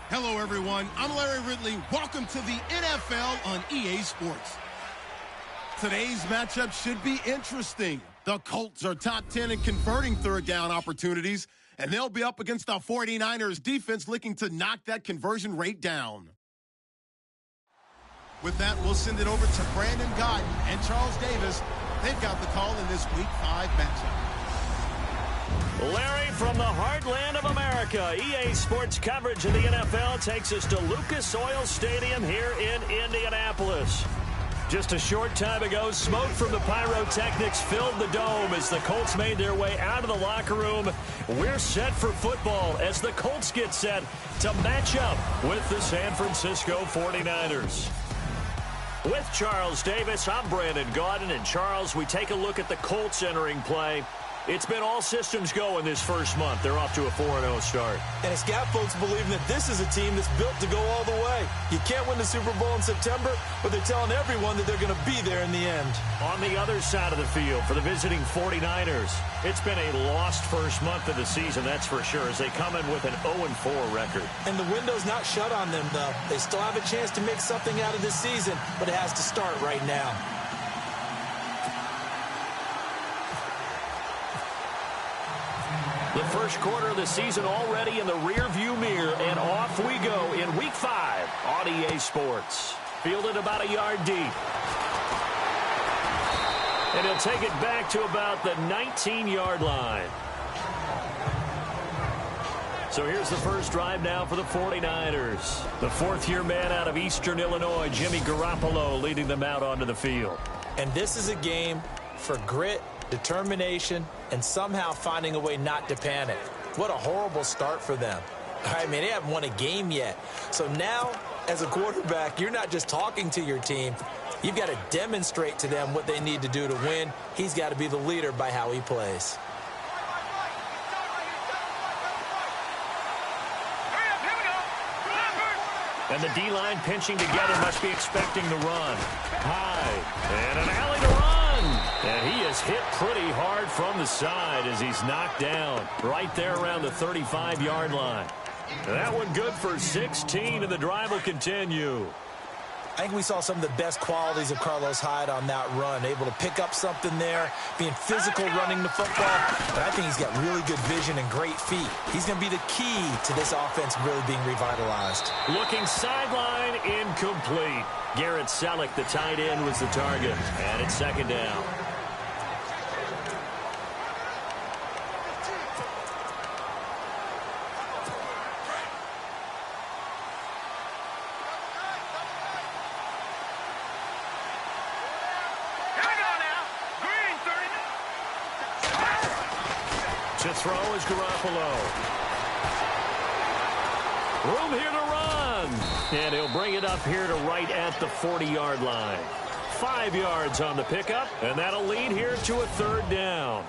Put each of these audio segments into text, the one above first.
Hello, everyone. I'm Larry Ridley. Welcome to the NFL on EA Sports. Today's matchup should be interesting. The Colts are top 10 in converting third down opportunities, and they'll be up against the 49ers defense looking to knock that conversion rate down. With that, we'll send it over to Brandon Godden and Charles Davis. They've got the call in this Week 5 matchup. Larry, from the heartland of America, EA Sports coverage of the NFL takes us to Lucas Oil Stadium here in Indianapolis. Just a short time ago, smoke from the pyrotechnics filled the dome as the Colts made their way out of the locker room. We're set for football as the Colts get set to match up with the San Francisco 49ers. With Charles Davis, I'm Brandon Gaudin. And Charles, we take a look at the Colts entering play. It's been all systems go in this first month. They're off to a 4-0 start. And it's got folks believing that this is a team that's built to go all the way. You can't win the Super Bowl in September, but they're telling everyone that they're going to be there in the end. On the other side of the field for the visiting 49ers, it's been a lost first month of the season, that's for sure, as they come in with an 0-4 record. And the window's not shut on them, though. They still have a chance to make something out of this season, but it has to start right now. The first quarter of the season already in the rearview mirror, and off we go in Week 5 on EA Sports. Fielded about a yard deep. And he'll take it back to about the 19-yard line. So here's the first drive now for the 49ers. The fourth-year man out of Eastern Illinois, Jimmy Garoppolo, leading them out onto the field. And this is a game for grit, determination, and somehow finding a way not to panic. What a horrible start for them. I mean, they haven't won a game yet. So now, as a quarterback, you're not just talking to your team. You've got to demonstrate to them what they need to do to win. He's got to be the leader by how he plays. And the D-line pinching together, must be expecting the run. High, and an alley to run. And he is hit pretty hard from the side as he's knocked down right there around the 35-yard line. That one good for 16, and the drive will continue. I think we saw some of the best qualities of Carlos Hyde on that run. Able to pick up something there, being physical running the football. But I think he's got really good vision and great feet. He's going to be the key to this offense really being revitalized. Looking sideline, incomplete. Garrett Selleck, the tight end, was the target. And it's second down. To throw is Garoppolo. Room here to run. And he'll bring it up here to right at the 40-yard line. 5 yards on the pickup, and that'll lead here to a third down.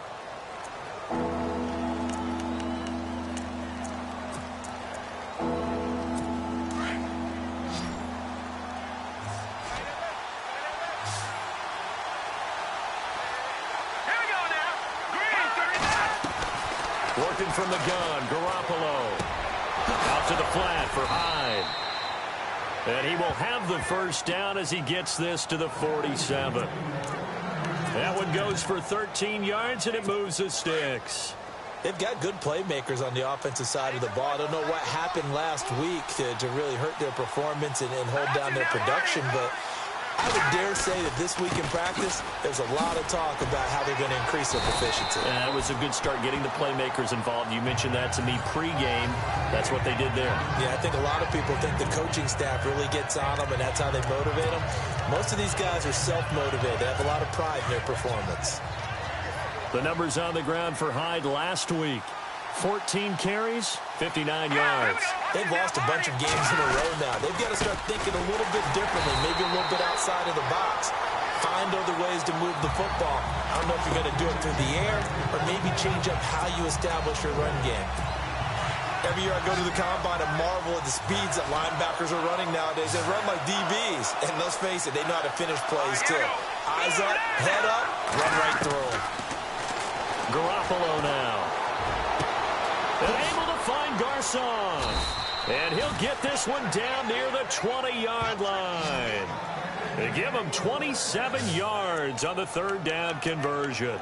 Working from the gun, Garoppolo. Out to the flat for Hyde. And he will have the first down as he gets this to the 47. That one goes for 13 yards, and it moves the sticks. They've got good playmakers on the offensive side of the ball. I don't know what happened last week to really hurt their performance and hold down their production, but I would dare say that this week in practice, there's a lot of talk about how they're going to increase their proficiency. That was a good start getting the playmakers involved. You mentioned that to me pregame. That's what they did there. Yeah, I think a lot of people think the coaching staff really gets on them, and that's how they motivate them. Most of these guys are self-motivated. They have a lot of pride in their performance. The numbers on the ground for Hyde last week. 14 carries, 59 yards. They've lost a bunch of games in a row now. They've got to start thinking a little bit differently, maybe a little bit outside of the box. Find other ways to move the football. I don't know if you're going to do it through the air or maybe change up how you establish your run game. Every year I go to the combine and marvel at the speeds that linebackers are running nowadays. They run like DBs. And let's face it, they know how to finish plays too. Eyes up, head up, run right through them. Garoppolo now. And able to find Garcon. And he'll get this one down near the 20-yard line. They give him 27 yards on the third down conversion.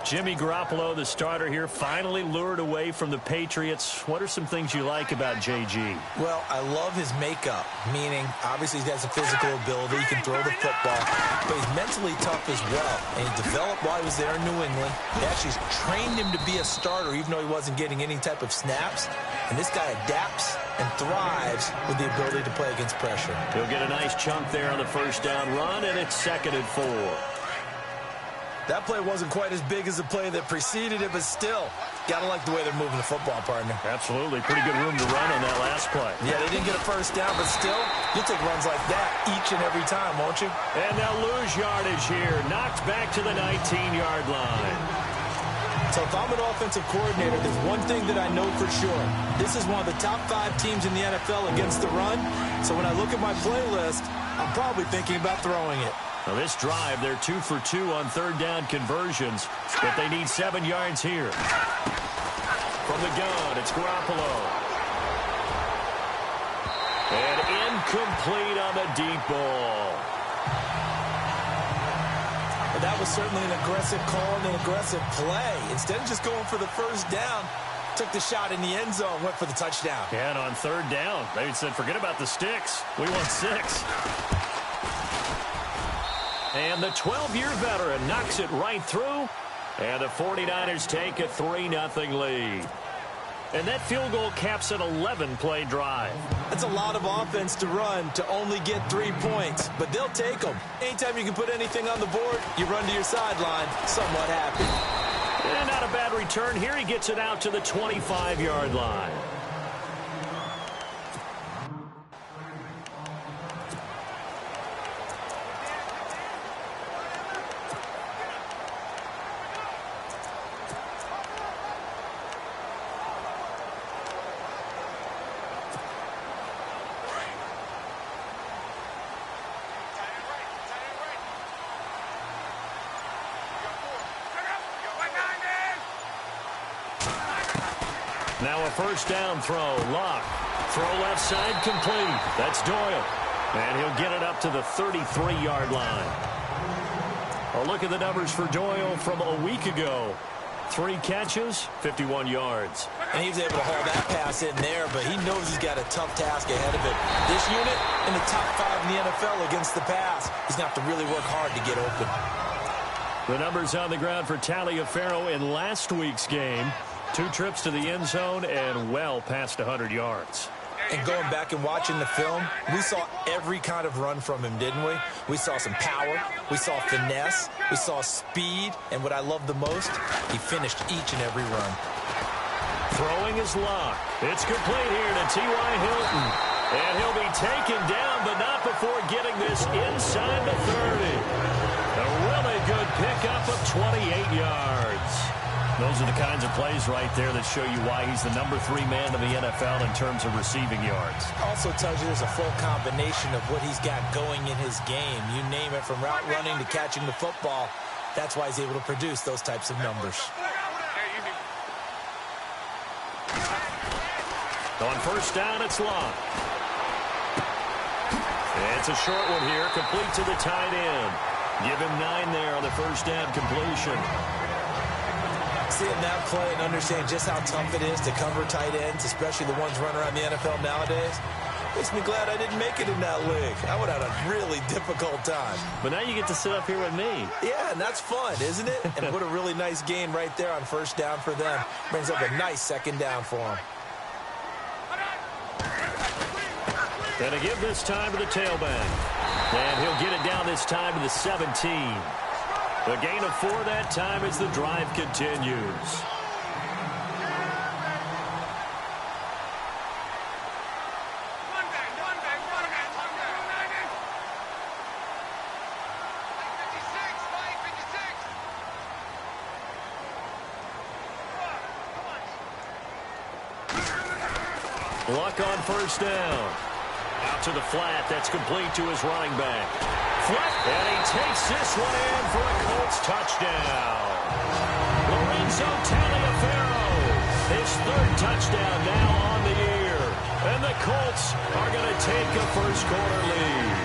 Jimmy Garoppolo, the starter here, finally lured away from the Patriots. What are some things you like about JG? Well, I love his makeup, meaning obviously he's got some physical ability. He can throw the football, but he's mentally tough as well. And he developed while he was there in New England. They actually trained him to be a starter, even though he wasn't getting any type of snaps. And this guy adapts and thrives with the ability to play against pressure. He'll get a nice chunk there on the first down run, and it's 2nd and 4. That play wasn't quite as big as the play that preceded it, but still, got to like the way they're moving the football, partner. Absolutely. Pretty good room to run on that last play. Yeah, they didn't get a first down, but still, you'll take runs like that each and every time, won't you? And they'll lose yardage here. Knocked back to the 19-yard line. So if I'm an offensive coordinator, there's one thing that I know for sure. This is one of the top 5 teams in the NFL against the run. So when I look at my playlist, I'm probably thinking about throwing it. Now this drive, they're 2 for 2 on third down conversions, but they need 7 yards here. From the gun, it's Garoppolo. And incomplete on the deep ball. But that was certainly an aggressive call and an aggressive play. Instead of just going for the first down, took the shot in the end zone, went for the touchdown. Yeah, and on third down, they said, forget about the sticks. We want 6. And the 12-year veteran knocks it right through. And the 49ers take a 3-0 lead. And that field goal caps an 11-play drive. That's a lot of offense to run to only get 3 points. But they'll take them. Anytime you can put anything on the board, you run to your sideline somewhat happy. And not a bad return here. He gets it out to the 25-yard line. Now a first down throw. Lock. Throw left side complete. That's Doyle. And he'll get it up to the 33-yard line. A look at the numbers for Doyle from a week ago. 3 catches, 51 yards. And he was able to haul that pass in there, but he knows he's got a tough task ahead of him. This unit in the top 5 in the NFL against the pass. He's going to have to really work hard to get open. The numbers on the ground for Taliaferro in last week's game. 2 trips to the end zone and well past 100 yards. And going back and watching the film, we saw every kind of run from him, didn't we? We saw some power, we saw finesse, we saw speed, and what I love the most, he finished each and every run. Throwing is Lock. It's complete here to T.Y. Hilton. And he'll be taken down, but not before getting this inside the 30. A really good pickup of 28 yards. Those are the kinds of plays right there that show you why he's the number 3 man in the NFL in terms of receiving yards. Also tells you there's a full combination of what he's got going in his game. You name it, from route running to catching the football. That's why he's able to produce those types of numbers. On first down, it's Lock. It's a short one here, complete to the tight end. Give him 9 there on the first down completion. Seeing that play and understand just how tough it is to cover tight ends, especially the ones running around the NFL nowadays, makes me glad I didn't make it in that league. I would have had a really difficult time. But now you get to sit up here with me. Yeah, and that's fun, isn't it? And what a really nice gain right there on first down for them. Brings up a nice second down for them. Gonna give this time to the tailback. And he'll get it down this time to the 17. The gain of 4 that time as the drive continues. Luck on first down. Out to the flat. That's complete to his running back. Flat, and he takes this one in for a Colts touchdown. Lorenzo Taliaferro, his 3rd touchdown now on the year. And the Colts are going to take a first-quarter lead.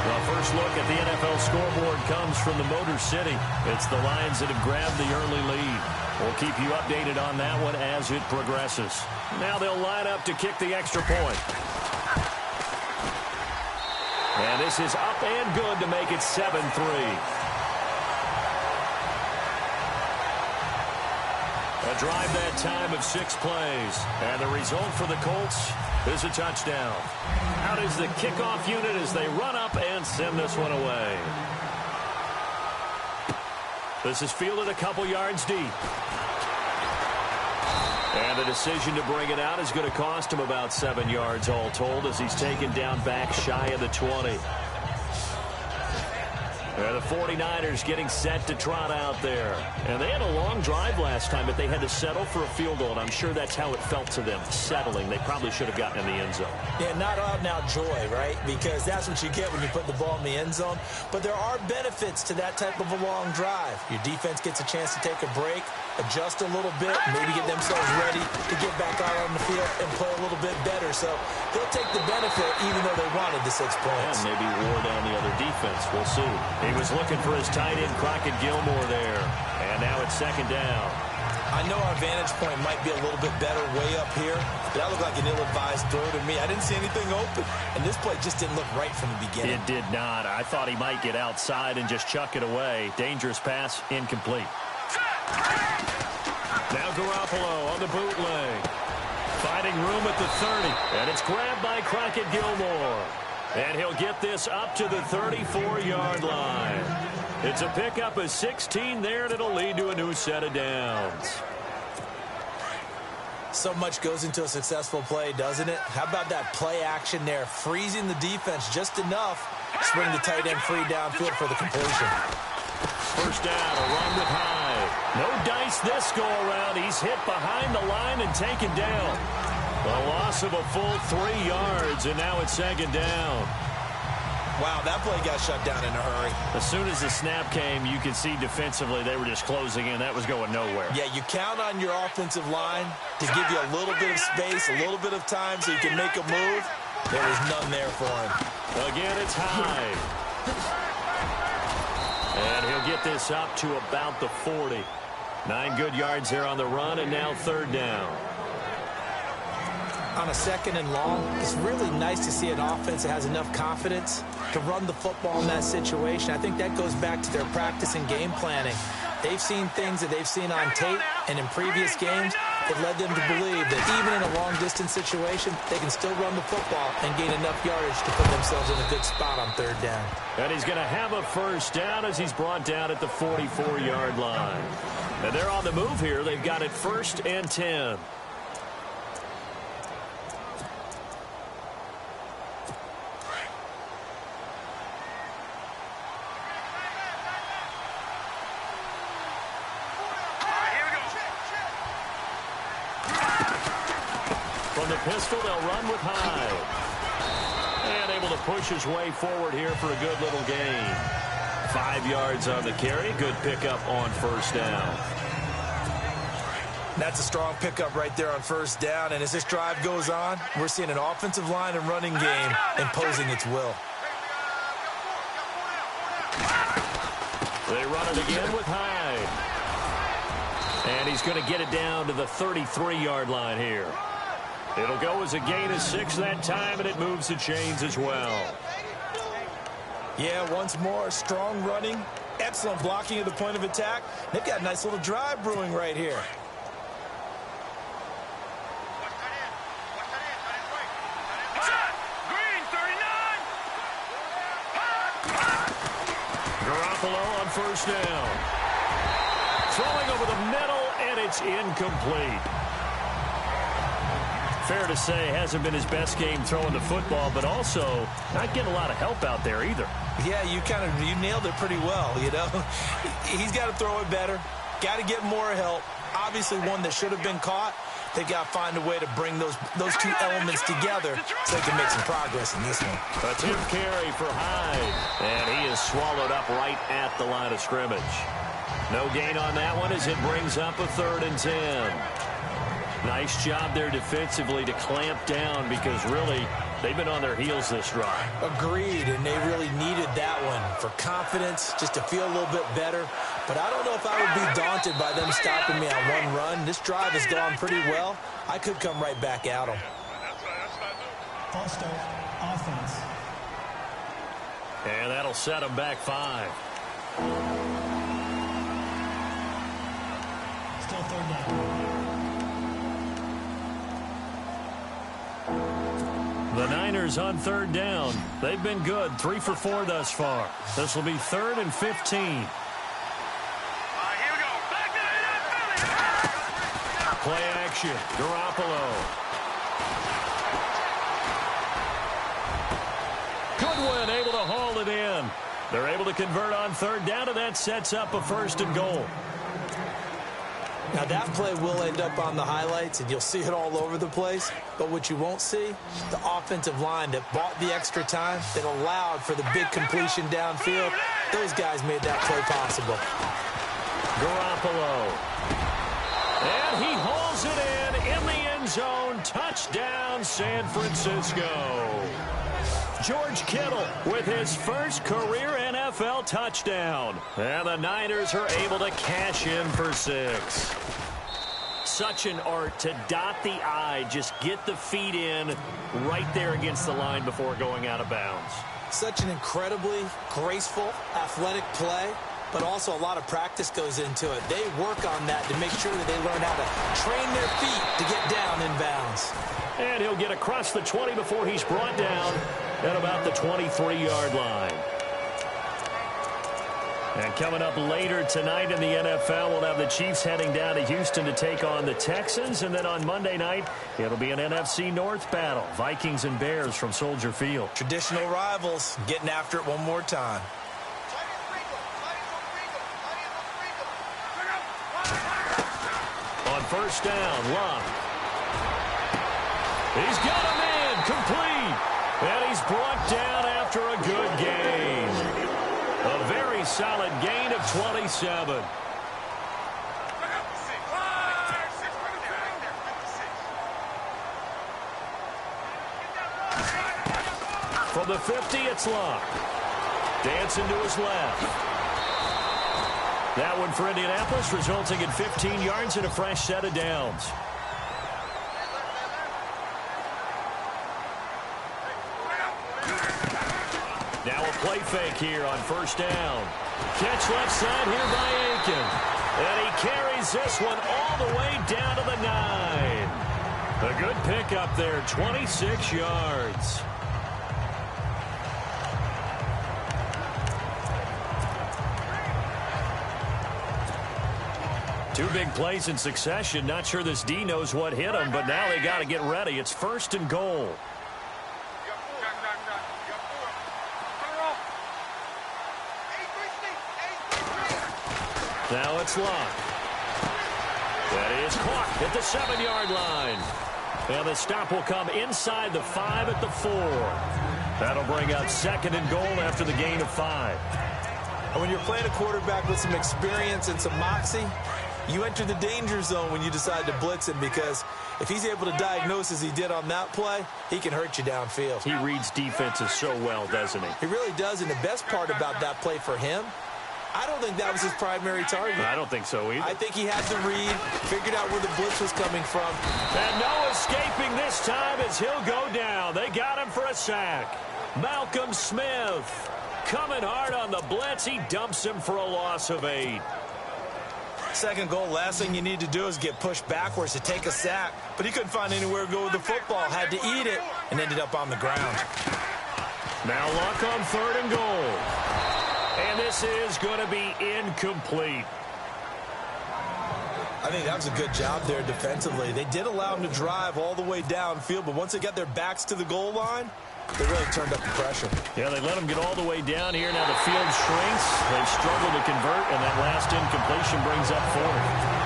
The first look at the NFL scoreboard comes from the Motor City. It's the Lions that have grabbed the early lead. We'll keep you updated on that one as it progresses. Now they'll line up to kick the extra point. And this is up and good to make it 7-3. A drive that time of 6 plays. And the result for the Colts is a touchdown. Out is the kickoff unit as they run up and send this one away. This is fielded a couple yards deep. And the decision to bring it out is going to cost him about 7 yards all told as he's taken down back shy of the 20. And the 49ers getting set to trot out there. And they had a long drive last time, but they had to settle for a field goal, and I'm sure that's how it felt to them, settling. They probably should have gotten in the end zone. Yeah, not out-and-out joy, right? Because that's what you get when you put the ball in the end zone. But there are benefits to that type of a long drive. Your defense gets a chance to take a break, adjust a little bit, maybe get themselves ready to get back out on the field and play a little bit better. So they'll take the benefit even though they wanted the 6 points. And maybe wore down the other defense. We'll see. He was looking for his tight end, Crockett Gilmore, there. And now it's 2nd down. I know our vantage point might be a little bit better way up here, but that looked like an ill-advised throw to me. I didn't see anything open, and this play just didn't look right from the beginning. It did not. I thought he might get outside and just chuck it away. Dangerous pass, incomplete. Now Garoppolo on the bootleg. Finding room at the 30, and it's grabbed by Crockett Gilmore. And he'll get this up to the 34-yard line. It's a pickup of 16 there, and it'll lead to a new set of downs. So much goes into a successful play, doesn't it? How about that play action there, freezing the defense just enough to swing the tight end free downfield for the completion. First down, a run with Hyde. No dice this go-around. He's hit behind the line and taken down. A loss of a full 3 yards, and now it's 2nd down. Wow, that play got shut down in a hurry. As soon as the snap came, you could see defensively they were just closing in. That was going nowhere. Yeah, you count on your offensive line to give you a little bit of space, a little bit of time so you can make a move. There was none there for him. Again, it's Hyde. And he'll get this up to about the 40. 9 good yards there on the run, and now 3rd down. On a 2nd and long, it's really nice to see an offense that has enough confidence to run the football in that situation. I think that goes back to their practice and game planning. They've seen things that they've seen on tape, and in previous games, it led them to believe that even in a long-distance situation, they can still run the football and gain enough yardage to put themselves in a good spot on 3rd down. And he's going to have a first down as he's brought down at the 44-yard line. And they're on the move here. They've got it 1st and 10. Pistol, they'll run with Hyde. And able to push his way forward here for a good little gain. 5 yards on the carry. Good pickup on 1st down. That's a strong pickup right there on 1st down. And as this drive goes on, we're seeing an offensive line and running game imposing its will. They run it again with Hyde. And he's going to get it down to the 33-yard line here. It'll go as a gain of 6 that time, and it moves the chains as well. Yeah, once more, strong running, excellent blocking at the point of attack. They've got a nice little drive brewing right here. Garoppolo on 1st down. Throwing over the middle, and it's incomplete. Fair to say, hasn't been his best game throwing the football, but also not getting a lot of help out there either. Yeah, you nailed it pretty well, you know. He's got to throw it better, got to get more help. Obviously one that should have been caught. They've got to find a way to bring those 2 elements together so they can make some progress in this one. A tip carry for Hyde, and he is swallowed up right at the line of scrimmage. No gain on that one as it brings up a 3rd and 10. Nice job there defensively to clamp down because really they've been on their heels this drive. Agreed, and they really needed that one for confidence, just to feel a little bit better. But I don't know if I would be daunted by them stopping me on one run. This drive has gone pretty well. I could come right back at them. False start, offense. And that'll set them back 5. Still third down. The Niners on third down. They've been good, 3 for 4 thus far. This will be 3rd and 15. Play action, Garoppolo. Goodwin able to haul it in. They're able to convert on third down, and that sets up a 1st and goal. Now, that play will end up on the highlights, and you'll see it all over the place. But what you won't see, the offensive line that bought the extra time, that allowed for the big completion downfield, those guys made that play possible. Garoppolo. And he hauls it in the end zone. Touchdown, San Francisco. George Kittle with his first career NFL touchdown. And the Niners are able to cash in for 6. Such an art to dot the I, just get the feet in right there against the line before going out of bounds. Such an incredibly graceful, athletic play, but also a lot of practice goes into it. They work on that to make sure that they learn how to train their feet to get down in bounds. And he'll get across the 20 before he's brought down at about the 23-yard line. And coming up later tonight in the NFL, we'll have the Chiefs heading down to Houston to take on the Texans. And then on Monday night, it'll be an NFC North battle. Vikings and Bears from Soldier Field. Traditional rivals getting after it one more time. On 1st down, Locke. He's got a man complete. And he's brought down after a good gain. A very solid gain of 27. From the 50, it's Locke. Dancing to his left. That one for Indianapolis, resulting in 15 yards and a fresh set of downs. Now a play fake here on 1st down. Catch left side here by Aiken. And he carries this one all the way down to the 9. A good pickup there, 26 yards. Two big plays in succession. Not sure this D knows what hit him, but now they got to get ready. It's 1st and goal. Now it's Locke. That is caught at the 7-yard line. And the stop will come inside the 5 at the 4. That'll bring up 2nd and goal after the gain of 5. And when you're playing a quarterback with some experience and some moxie, you enter the danger zone when you decide to blitz him, because if he's able to diagnose as he did on that play, he can hurt you downfield. He reads defenses so well, doesn't he? He really does, and the best part about that play for him, I don't think that was his primary target. I don't think so either. I think he had to read, figured out where the blitz was coming from. And no escaping this time as he'll go down. They got him for a sack. Malcolm Smith coming hard on the blitz. He dumps him for a loss of 8. 2nd goal, last thing you need to do is get pushed backwards to take a sack. But he couldn't find anywhere to go with the football. Had to eat it and ended up on the ground. Now Locke on 3rd and goal. And this is going to be incomplete. I think that was a good job there defensively. They did allow him to drive all the way downfield, but once they got their backs to the goal line, they really turned up the pressure. Yeah, they let him get all the way down here. Now the field shrinks. They've struggled to convert, and that last incompletion brings up 4th.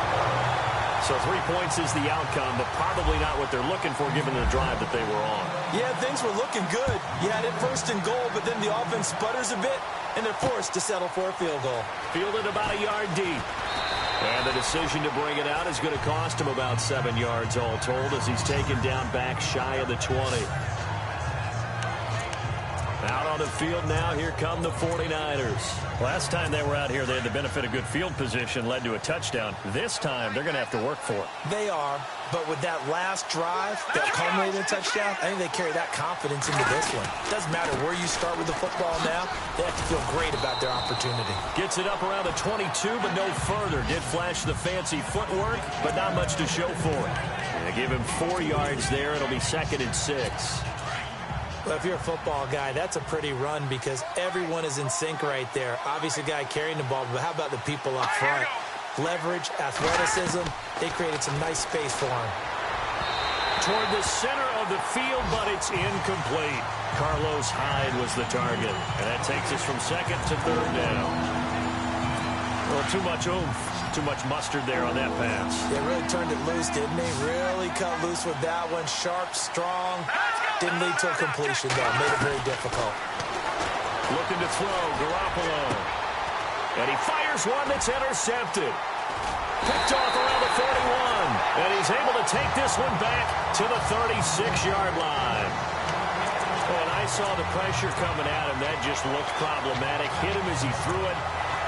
So 3 points is the outcome, but probably not what they're looking for given the drive that they were on. Yeah, things were looking good. You had it 1st and goal, but then the offense sputters a bit, and they're forced to settle for a field goal. Fielded about a yard deep. And the decision to bring it out is going to cost him about 7 yards all told as he's taken down back shy of the 20. Out on the field now, here come the 49ers. Last time they were out here, they had the benefit of good field position, led to a touchdown. This time, they're going to have to work for it. They are, but with that last drive that culminated in a touchdown, I think they carry that confidence into this one. Doesn't matter where you start with the football now, they have to feel great about their opportunity. Gets it up around the 22, but no further. Did flash the fancy footwork, but not much to show for it. They give him 4 yards there. It'll be 2nd and 6. Well, if you're a football guy, that's a pretty run because everyone is in sync right there. Obviously, the guy carrying the ball, but how about the people up front? Leverage, athleticism, they created some nice space for him. Toward the center of the field, but it's incomplete. Carlos Hyde was the target, and that takes us from 2nd to 3rd down. Well, too much oomph. Too much mustard there on that pass. They really turned it loose, didn't they? Really cut loose with that one. Sharp, strong. Didn't lead to a completion, though. Made it very difficult. Looking to throw, Garoppolo. And he fires one that's intercepted. Picked off around the 41. And he's able to take this one back to the 36-yard line. Oh, and I saw the pressure coming at him. That just looked problematic. Hit him as he threw it.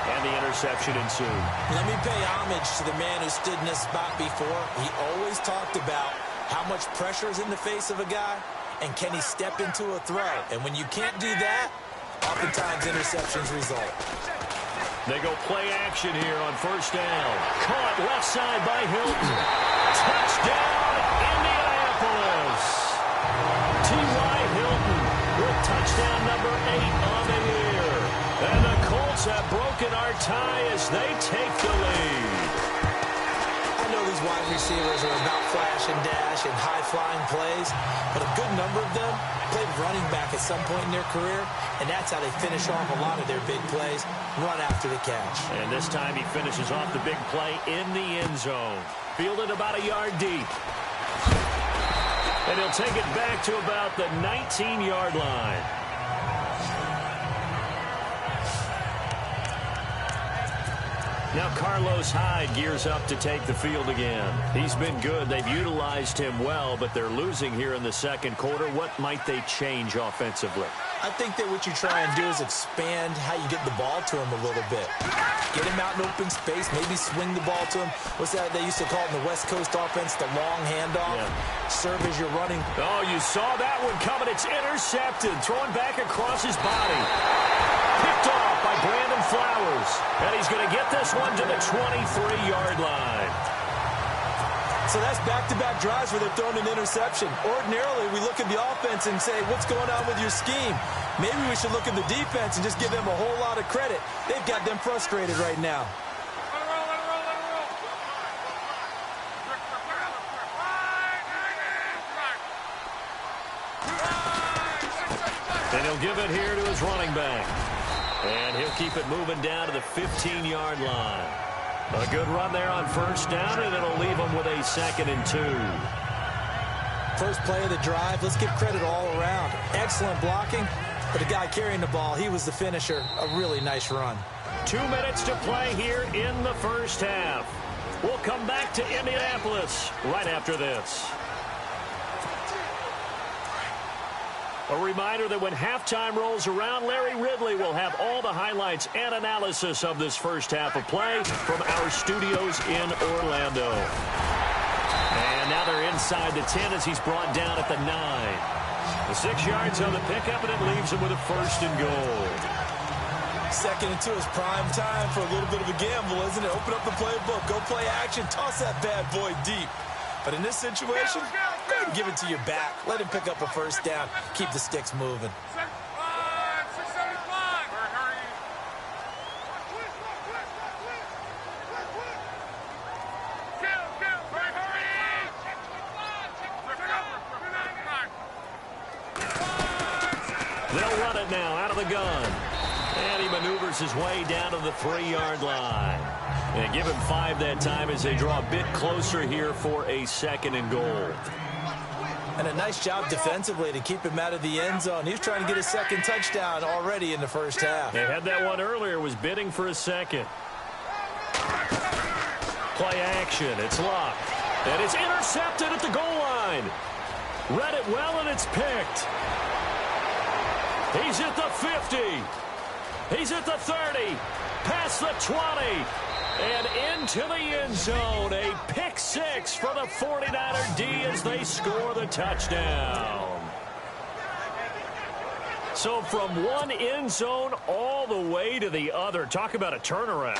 And the interception ensued. Let me pay homage to the man who stood in this spot before. He always talked about how much pressure is in the face of a guy, and can he step into a throw. And when you can't do that, oftentimes interceptions result. They go play action here on 1st down. Caught left side by Hilton. Touchdown, Indianapolis. T.Y. Hilton with touchdown number 8 on the year. And the Colts have broken our tie as they take the lead. I know these wide receivers are about flash and dash and high-flying plays, but a good number of them played running back at some point in their career, and that's how they finish off a lot of their big plays, run after the catch. And this time he finishes off the big play in the end zone. Fielded about a yard deep. And he'll take it back to about the 19-yard line. Now Carlos Hyde gears up to take the field again. He's been good. They've utilized him well, but they're losing here in the 2nd quarter. What might they change offensively? I think that what you try and do is expand how you get the ball to him a little bit. Get him out in open space, maybe swing the ball to him. What's that they used to call it in the West Coast offense, the long handoff? Yeah. Serve as you're running. Oh, you saw that one coming. It's intercepted. Throwing back across his body. Picked off by Brandon Flowers. And he's going to get this one to the 23-yard line. So that's back-to-back drives where they're throwing an interception. Ordinarily, we look at the offense and say, what's going on with your scheme? Maybe we should look at the defense and just give them a whole lot of credit. They've got them frustrated right now. And he'll give it here to his running back. And he'll keep it moving down to the 15-yard line. A good run there on 1st down, and it'll leave them with a 2nd and 2. First play of the drive, let's give credit all around. Excellent blocking, but the guy carrying the ball, he was the finisher. A really nice run. 2 minutes to play here in the 1st half. We'll come back to Indianapolis right after this. A reminder that when halftime rolls around, Larry Ridley will have all the highlights and analysis of this 1st half of play from our studios in Orlando. And now they're inside the 10 as he's brought down at the 9. The 6 yards on the pickup, and it leaves him with a 1st and goal. 2nd and 2 is prime time for a little bit of a gamble, isn't it? Open up the playbook, go play action, toss that bad boy deep. But in this situation, go ahead and give it to your back. Let him pick up a 1st down. Keep the sticks moving. They'll run it now out of the gun. And he maneuvers his way down to the 3-yard line. And give him 5 that time as they draw a bit closer here for a 2nd and goal. And a nice job defensively to keep him out of the end zone. He's trying to get a 2nd touchdown already in the 1st half. They had that one earlier, was bidding for a 2nd. Play action. It's Luck. And it's intercepted at the goal line. Read it well, and it's picked. He's at the 50. He's at the 30. Past the 20. And into the end zone. A pick six for the 49er D as they score the touchdown. So from one end zone all the way to the other. Talk about a turnaround.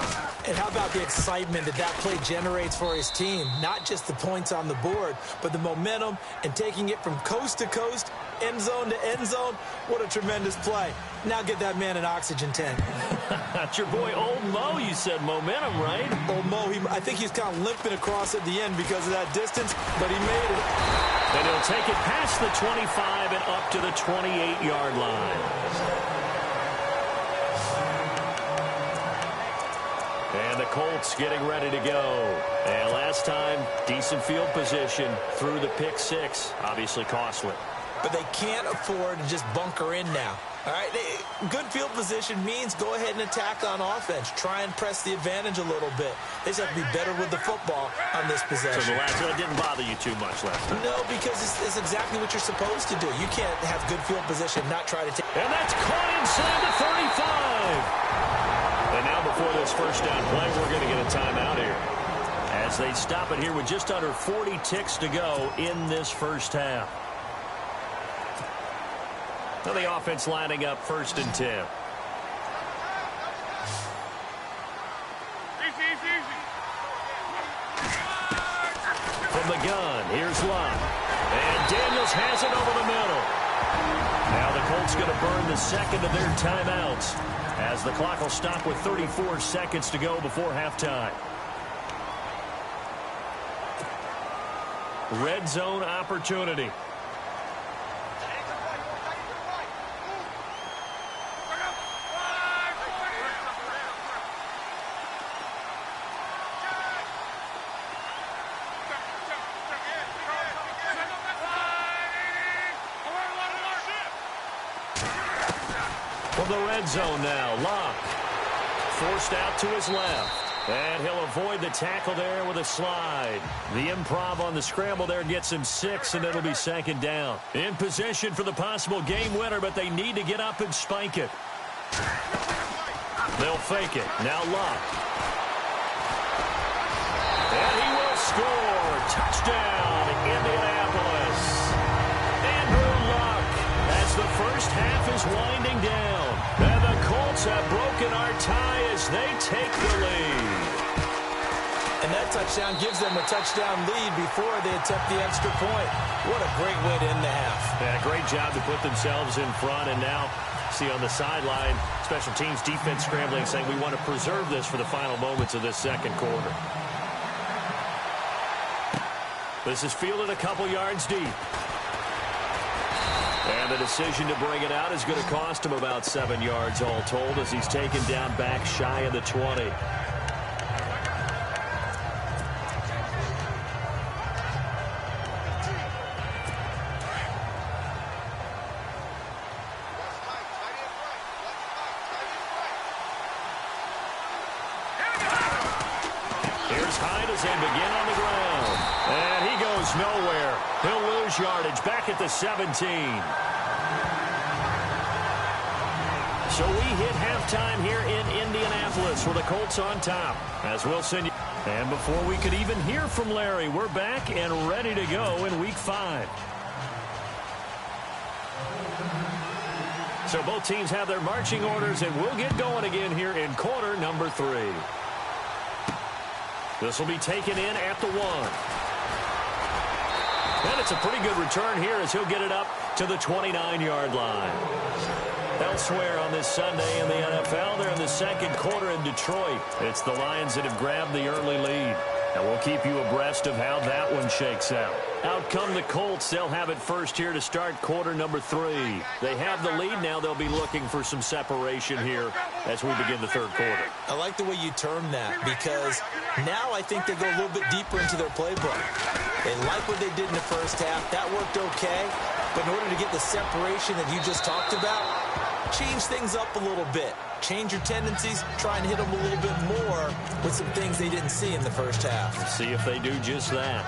And how about the excitement that play generates for his team? Not just the points on the board, but the momentum and taking it from coast to coast, end zone to end zone. What a tremendous play. Now get that man an oxygen tank. That's your boy Old Mo. You said momentum, right? Old Mo, I think he's kind of limping across at the end because of that distance, but he made it. And he'll take it past the 25 and up to the 28-yard line. And the Colts getting ready to go. And last time, decent field position through the pick six. Obviously costly. But they can't afford to just bunker in now. All right, good field position means go ahead and attack on offense. Try and press the advantage a little bit. They just have to be better with the football on this possession. So the last one didn't bother you too much last time? No, because it's exactly what you're supposed to do. You can't have good field position and not try to take. And that's caught inside the 35. And now before this first down play, we're going to get a timeout here. As they stop it here with just under 40 ticks to go in this first half. So the offense lining up 1st and 10. From the gun, here's Luck. And Daniels has it over the middle. Now the Colts going to burn the second of their timeouts as the clock will stop with 34 seconds to go before halftime. Red zone opportunity. From the red zone now, Luck forced out to his left. And he'll avoid the tackle there with a slide. The improv on the scramble there gets him 6, and it'll be 2nd down. In position for the possible game winner, but they need to get up and spike it. They'll fake it. Now Luck. And he will score. Touchdown, Indianapolis. Andrew Luck as the first half is winding down. And the Colts have broken our tie as they take the lead. And that touchdown gives them a touchdown lead before they attempt the extra point. What a great way to end the half. Yeah, great job to put themselves in front. And now, see on the sideline, special teams defense scrambling, saying we want to preserve this for the final moments of this second quarter. This is fielded a couple yards deep. And the decision to bring it out is going to cost him about 7 yards all told as he's taken down back shy of the 20. Here's Hyde as they begin on the ground. And he goes nowhere. He'll lose yardage back at the 17. So we hit halftime here in Indianapolis with the Colts on top. As we'll send you. And before we could even hear from Larry, we're back and ready to go in Week 5. So both teams have their marching orders, and we'll get going again here in quarter number 3. This will be taken in at the 1. And it's a pretty good return here as he'll get it up to the 29-yard line. Elsewhere on this Sunday in the NFL, they're in the second quarter in Detroit. It's the Lions that have grabbed the early lead. And we'll keep you abreast of how that one shakes out. Out come the Colts. They'll have it first here to start quarter number 3. They have the lead now. They'll be looking for some separation here as we begin the third quarter. I like the way you term that because now I think they go a little bit deeper into their playbook. They like what they did in the first half. That worked okay. But in order to get the separation that you just talked about, change things up a little bit. Change your tendencies, try and hit them a little bit more with some things they didn't see in the first half. See if they do just that.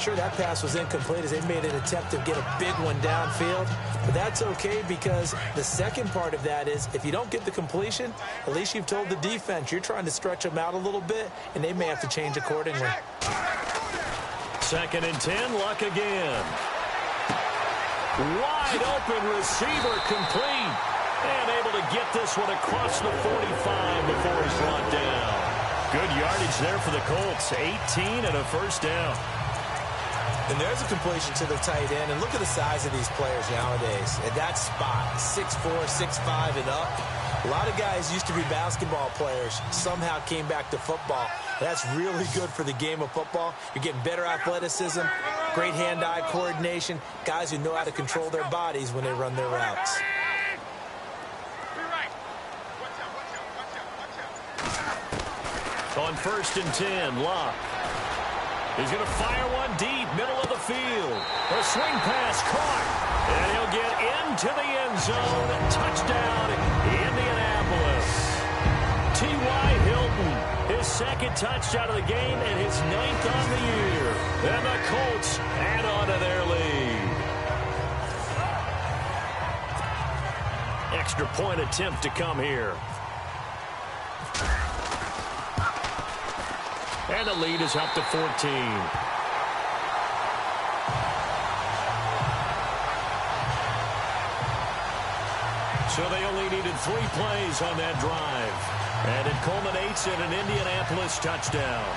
Sure, that pass was incomplete as they made an attempt to get a big one downfield. But that's okay because the second part of that is if you don't get the completion, at least you've told the defense you're trying to stretch them out a little bit, and they may have to change accordingly. 2nd and 10, Luck again. Wide open receiver complete. And able to get this one across the 45 before he's brought down. Good yardage there for the Colts. 18 and a first down. And there's a completion to the tight end. And look at the size of these players nowadays. At that spot, 6'4", 6'5", and up. A lot of guys used to be basketball players. Somehow came back to football. That's really good for the game of football. You're getting better athleticism, great hand-eye coordination, guys who know how to control their bodies when they run their routes. On 1st and 10, Luck. He's going to fire one deep, middle of the field. A swing pass caught. And he'll get into the end zone. Touchdown, Indianapolis. T.Y. Hilton, his 2nd touchdown of the game and his 9th on the year. And the Colts add on to their lead. Extra point attempt to come here. And the lead is up to 14. So they only needed 3 plays on that drive. And it culminates in an Indianapolis touchdown.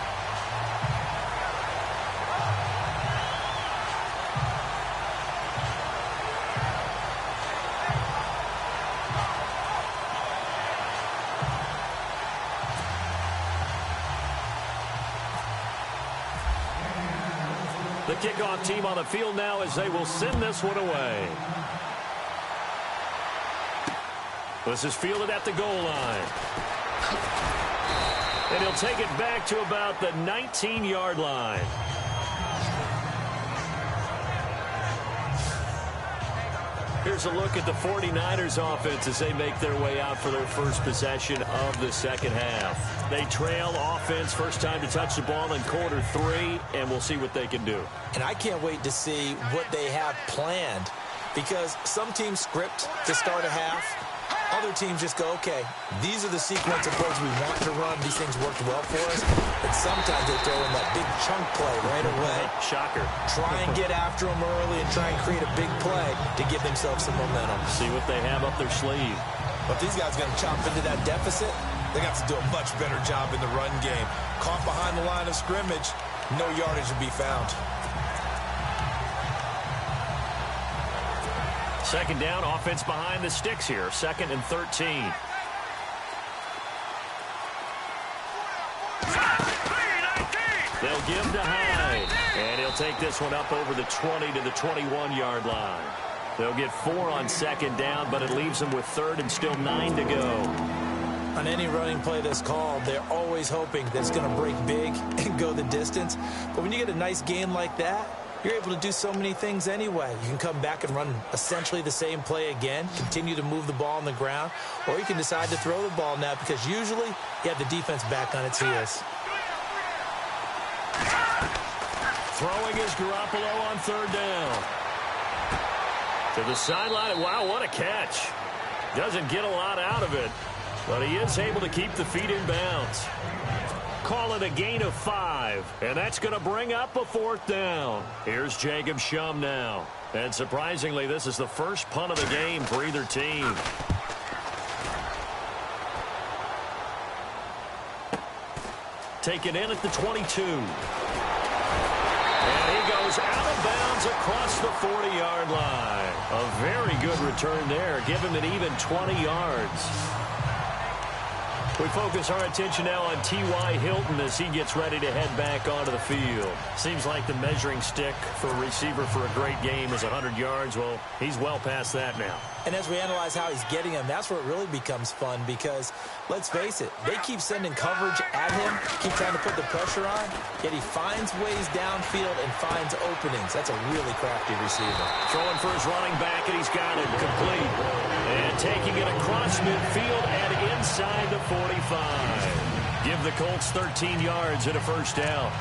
The kickoff team on the field now as they will send this one away. This is fielded at the goal line. And he'll take it back to about the 19-yard line. Here's a look at the 49ers offense as they make their way out for their first possession of the second half. They trail offense first time to touch the ball in quarter 3, and we'll see what they can do. And I can't wait to see what they have planned because some teams script to start a half. Other teams just go, okay, these are the sequence of plays we want to run. These things worked well for us. But sometimes they throw in that big chunk play right away. Shocker. Try and get after them early and try and create a big play to give themselves some momentum. See what they have up their sleeve. But these guys are going to chop into that deficit. They got to do a much better job in the run game. Caught behind the line of scrimmage, no yardage to be found. 2nd down, offense behind the sticks here. 2nd and 13. They'll give to Hyde. And he'll take this one up over the 20 to the 21-yard line. They'll get 4 on 2nd down, but it leaves them with 3rd and still 9 to go. On any running play that's called, they're always hoping that it's going to break big and go the distance. But when you get a nice gain like that, you're able to do so many things anyway. You can come back and run essentially the same play again, continue to move the ball on the ground, or you can decide to throw the ball now because usually you have the defense back on its heels. Throwing is Garoppolo on 3rd down. To the sideline. Wow, what a catch. Doesn't get a lot out of it, but he is able to keep the feet in bounds. Call it a gain of 5, and that's going to bring up a 4th down. Here's Jacob Shum now. And surprisingly, this is the first punt of the game for either team. Taken in at the 22. And he goes out of bounds across the 40-yard line. A very good return there. Give him an even 20 yards. We focus our attention now on T.Y. Hilton as he gets ready to head back onto the field. Seems like the measuring stick for a receiver for a great game is 100 yards. Well, he's well past that now. And as we analyze how he's getting them, that's where it really becomes fun because, let's face it, they keep sending coverage at him, keep trying to put the pressure on, yet he finds ways downfield and finds openings. That's a really crafty receiver. Throwing for his running back, and he's got it complete. And taking it across midfield and inside the 45. Give the Colts 13 yards and a first down.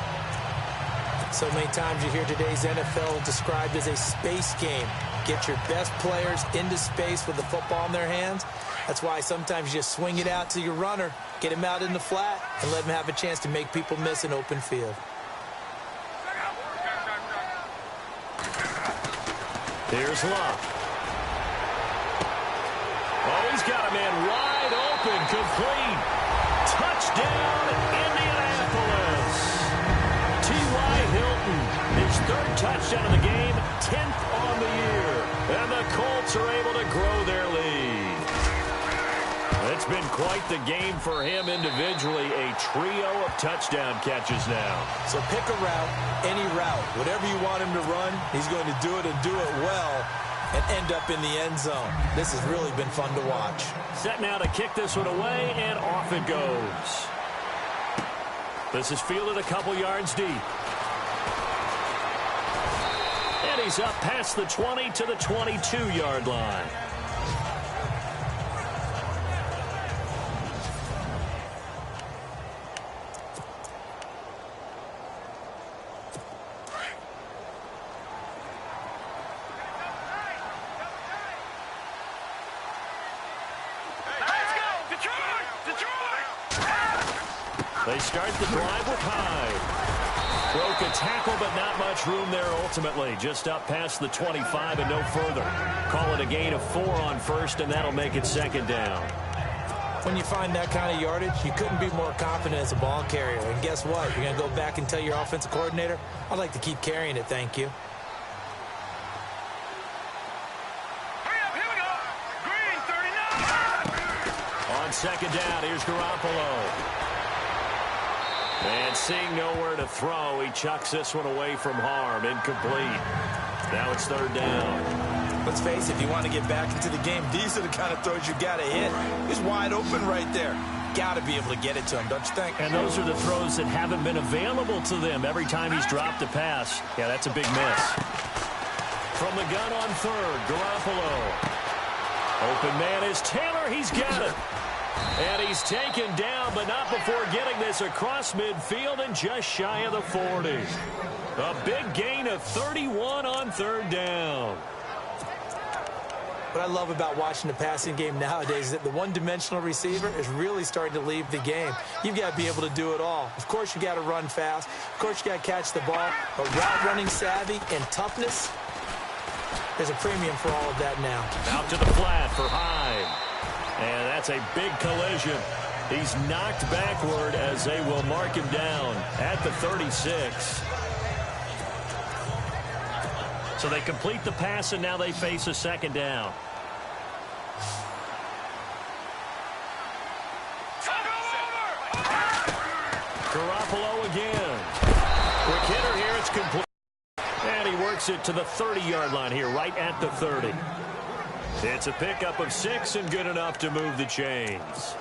So many times you hear today's NFL described as a space game. Get your best players into space with the football in their hands. That's why sometimes you just swing it out to your runner, get him out in the flat, and let him have a chance to make people miss an open field. Here's Love. Oh, he's got a man wide open, complete. Touchdown, Indianapolis. T.Y. Hilton, his third touchdown of the game, 10th on the year. And the Colts are able to grow their lead. It's been quite the game for him individually. A trio of touchdown catches now. So pick a route, any route. Whatever you want him to run, he's going to do it and do it well and end up in the end zone. This has really been fun to watch. Set now to kick this one away, and off it goes. This is fielded a couple yards deep. And he's up past the 20 to the 22-yard line. They start the drive with Hyde. Broke a tackle, but not much room there ultimately. Just up past the 25 and no further. Call it a gain of 4 on first, and that'll make it second down. When you find that kind of yardage, you couldn't be more confident as a ball carrier. And guess what? You're going to go back and tell your offensive coordinator, I'd like to keep carrying it, thank you. On second down, here's Garoppolo. And seeing nowhere to throw, he chucks this one away from harm. Incomplete. Now it's third down. Let's face it, if you want to get back into the game, these are the kind of throws you got to hit. He's wide open right there. Got to be able to get it to him, don't you think? And those are the throws that haven't been available to them every time he's dropped a pass. Yeah, that's a big miss. From the gun on third, Garoppolo. Open man is Taylor. He's got it. And he's taken down, but not before getting this across midfield and just shy of the 40. A big gain of 31 on third down. What I love about watching the passing game nowadays is that the one-dimensional receiver is really starting to leave the game. You've got to be able to do it all. Of course, you got to run fast. Of course, you got to catch the ball. But route running savvy and toughness, there's a premium for all of that now. Out to the flat for Hyde. And that's a big collision. He's knocked backward as they will mark him down at the 36. So they complete the pass, and now they face a second down. Garoppolo again. Quick hitter here. It's complete. And he works it to the 30-yard line here, right at the 30. It's a pickup of 6 and good enough to move the chains.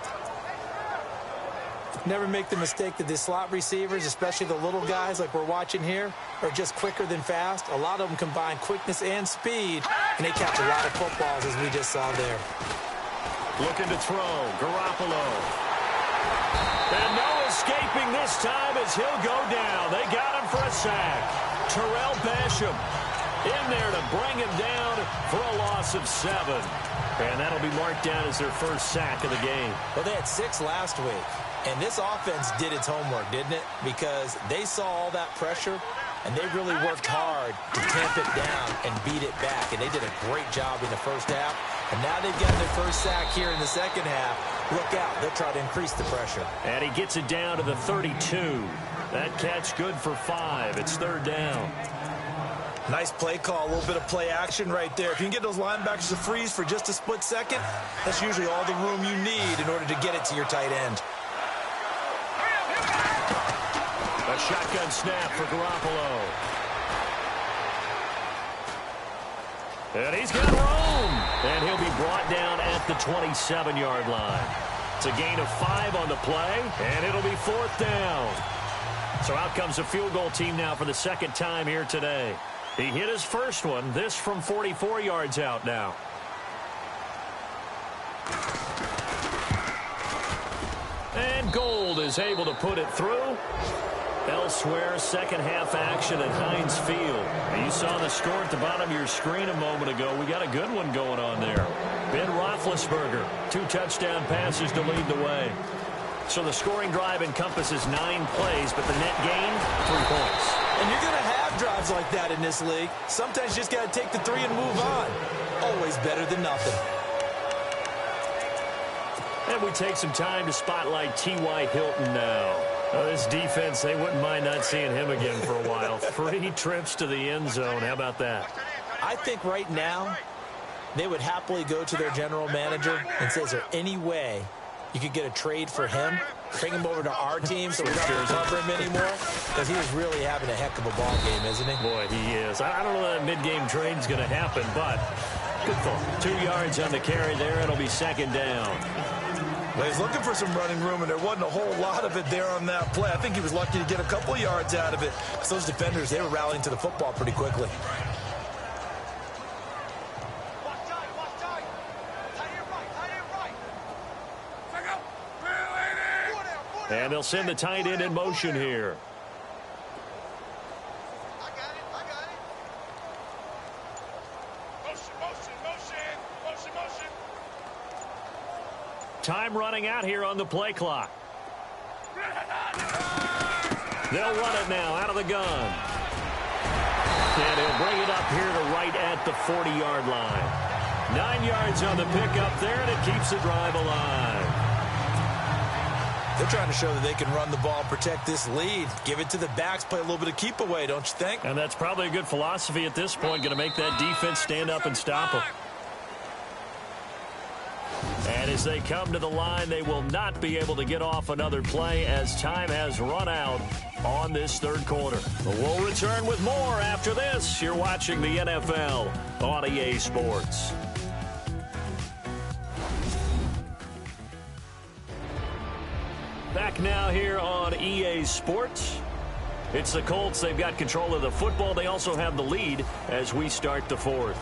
Never make the mistake that the slot receivers, especially the little guys like we're watching here, are just quicker than fast. A lot of them combine quickness and speed, and they catch a lot of footballs, as we just saw there. Looking to throw. Garoppolo. And no escaping this time as he'll go down. They got him for a sack. Terrell Basham in there to bring him down for a loss of 7. And that'll be marked down as their first sack of the game. Well, they had 6 last week. And this offense did its homework, didn't it? Because they saw all that pressure, and they really worked hard to tamp it down and beat it back. And they did a great job in the first half. And now they've got their first sack here in the second half. Look out. They'll try to increase the pressure. And he gets it down to the 32. That catch good for 5. It's third down. Nice play call, a little bit of play action right there. If you can get those linebackers to freeze for just a split second, that's usually all the room you need in order to get it to your tight end. A shotgun snap for Garoppolo. And he's got room. And he'll be brought down at the 27-yard line. It's a gain of 5 on the play, and it'll be 4th down. So out comes the field goal team now for the second time here today. He hit his first one, this from 44 yards out now. And Gold is able to put it through. Elsewhere, second half action at Heinz Field. And you saw the score at the bottom of your screen a moment ago. We got a good one going on there. Ben Roethlisberger, 2 touchdown passes to lead the way. So the scoring drive encompasses 9 plays, but the net gain, 3 points. And you're going to have drives like that in this league. Sometimes you just got to take the 3 and move on. Always better than nothing. And we take some time to spotlight T.Y. Hilton now. This defense, they wouldn't mind not seeing him again for a while. 3 trips to the end zone. How about that? I think right now they would happily go to their general manager and say, is there any way you could get a trade for him? Bring him over to our team so we don't have to cover him anymore? Because he is really having a heck of a ball game, isn't he? Boy, he is. I don't know that mid-game trade is going to happen, but good thought. 2 yards on the carry there. It'll be 2nd down. Well, he's looking for some running room, and there wasn't a whole lot of it there on that play. I think he was lucky to get a couple of yards out of it. So those defenders, they were rallying to the football pretty quickly. And they'll send the tight end in motion here. Time running out here on the play clock. They'll run it now out of the gun. And he'll bring it up here to right at the 40-yard line. 9 yards on the pickup there, and it keeps the drive alive. They're trying to show that they can run the ball, protect this lead. Give it to the backs, play a little bit of keep away, don't you think? And that's probably a good philosophy at this point, going to make that defense stand up and stop them. And as they come to the line, they will not be able to get off another play as time has run out on this 3rd quarter. But we'll return with more after this. You're watching the NFL on EA Sports. Back now here on EA Sports. It's the Colts. They've got control of the football. They also have the lead as we start the 4th.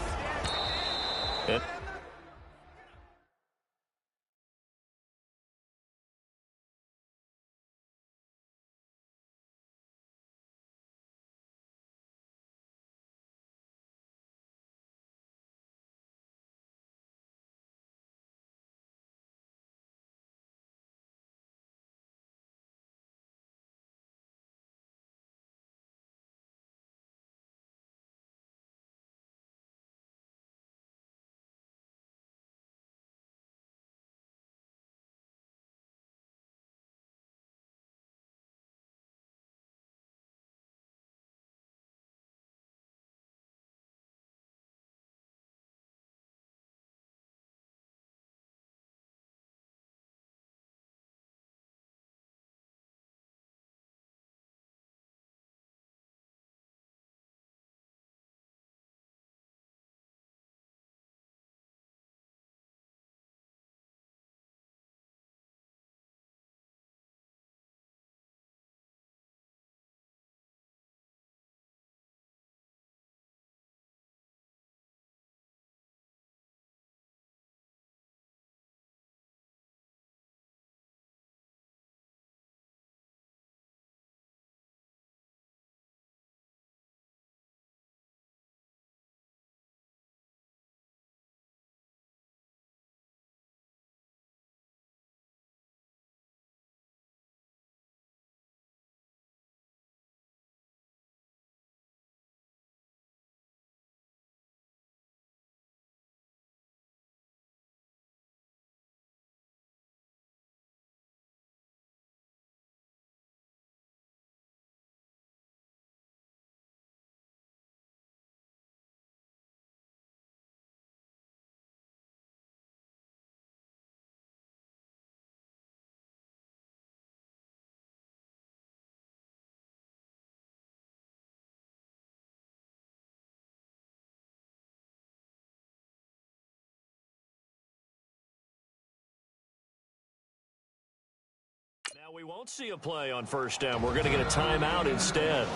Now we won't see a play on first down. We're going to get a timeout instead.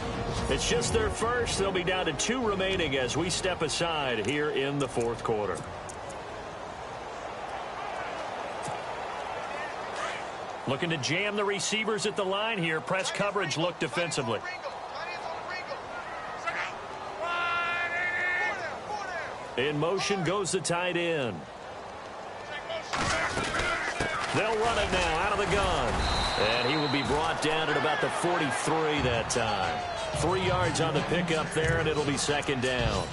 It's just their first. They'll be down to 2 remaining as we step aside here in the fourth quarter. Looking to jam the receivers at the line here. Press coverage look defensively. In motion goes the tight end. They'll run it now out of the gun. And he will be brought down at about the 43 that time. 3 yards on the pickup there, and it'll be second down.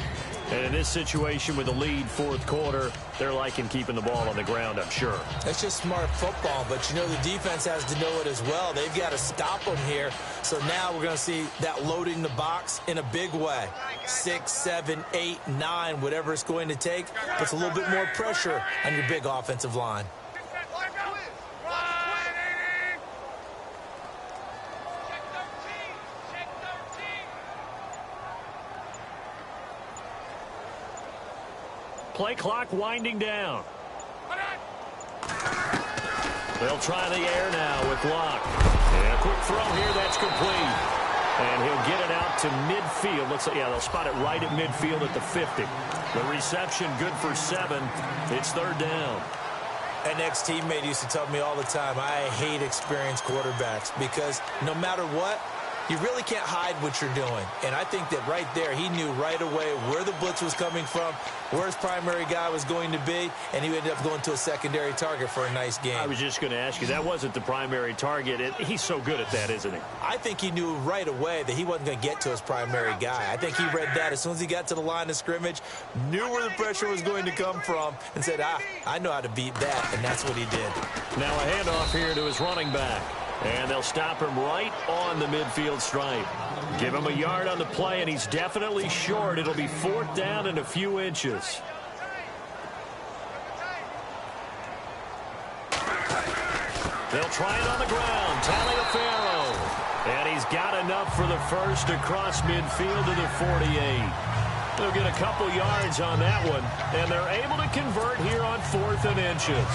And in this situation with the lead fourth quarter, they're liking keeping the ball on the ground, I'm sure. That's just smart football, but you know the defense has to know it as well. They've got to stop them here. So now we're going to see that loading the box in a big way. 6, 7, 8, 9, whatever it's going to take, puts a little bit more pressure on your big offensive line. Play clock winding down. They'll try the air now with Locke. And a quick throw here, that's complete. And he'll get it out to midfield. Looks like, yeah, they'll spot it right at midfield at the 50. The reception good for 7. It's third down. An ex-teammate used to tell me all the time, I hate experienced quarterbacks because no matter what, you really can't hide what you're doing. And I think that right there, he knew right away where the blitz was coming from, where his primary guy was going to be, and he ended up going to a secondary target for a nice game. I was just going to ask you, that wasn't the primary target. He's so good at that, isn't he? I think he knew right away that he wasn't going to get to his primary guy. I think he read that as soon as he got to the line of scrimmage, knew where the pressure was going to come from, and said, I know how to beat that, and that's what he did. Now a handoff here to his running back. And they'll stop him right on the midfield stripe. Give him a yard on the play, and he's definitely short. It'll be fourth down and a few inches. They'll try it on the ground. Taliaferro. And he's got enough for the first across midfield to the 48. They'll get a couple yards on that one, and they're able to convert here on 4th and inches.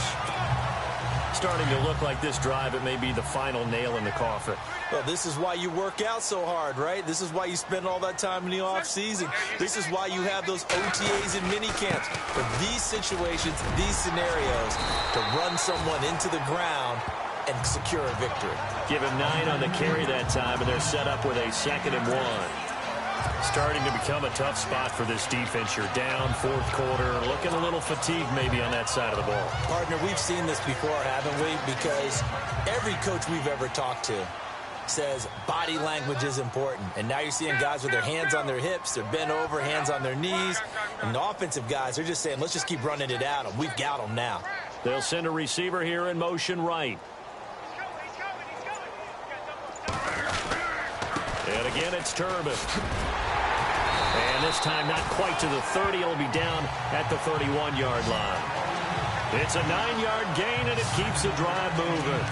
Starting to look like this drive, it may be the final nail in the coffin. Well, this is why you work out so hard, right? This is why you spend all that time in the offseason. This is why you have those OTAs and mini camps. For these situations, these scenarios, to run someone into the ground and secure a victory. Give him 9 on the carry that time, and they're set up with a 2nd and 1. Starting to become a tough spot for this defense. You're down fourth quarter, looking a little fatigued maybe on that side of the ball. Partner, we've seen this before, haven't we? Because every coach we've ever talked to says body language is important. And now you're seeing guys with their hands on their hips, they're bent over, hands on their knees. And the offensive guys, they're just saying, let's just keep running it at them. We've got them now. They'll send a receiver here in motion right. And again, it's Turbin. And this time not quite to the 30. It'll be down at the 31-yard line. It's a 9-yard gain, and it keeps the drive moving.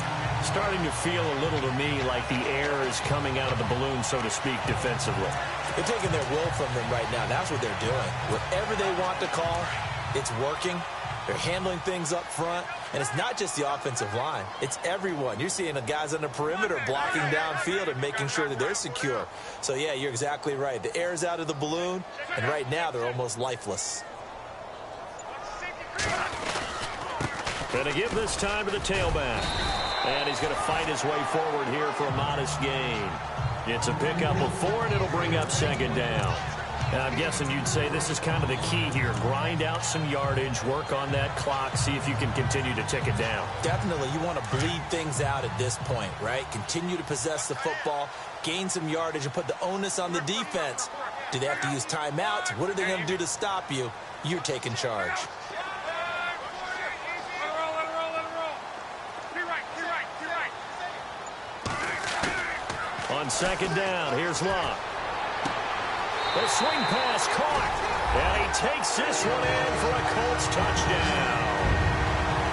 Starting to feel a little to me like the air is coming out of the balloon, so to speak, defensively. They're taking their will from them right now. That's what they're doing. Whatever they want to call, it's working. They're handling things up front. And it's not just the offensive line. It's everyone. You're seeing the guys on the perimeter blocking downfield and making sure that they're secure. So, yeah, you're exactly right. The air's out of the balloon, and right now they're almost lifeless. Gonna give this time to the tailback. And he's going to fight his way forward here for a modest gain. It's a pickup of 4, and it'll bring up 2nd down. And I'm guessing you'd say this is kind of the key here. Grind out some yardage, work on that clock, see if you can continue to tick it down. Definitely. You want to bleed things out at this point, right? Continue to possess the football, gain some yardage, and put the onus on the defense. Do they have to use timeouts? What are they going to do to stop you? You're taking charge. On 2nd down, here's Locke. The swing pass caught, and he takes this one in for a Colts touchdown.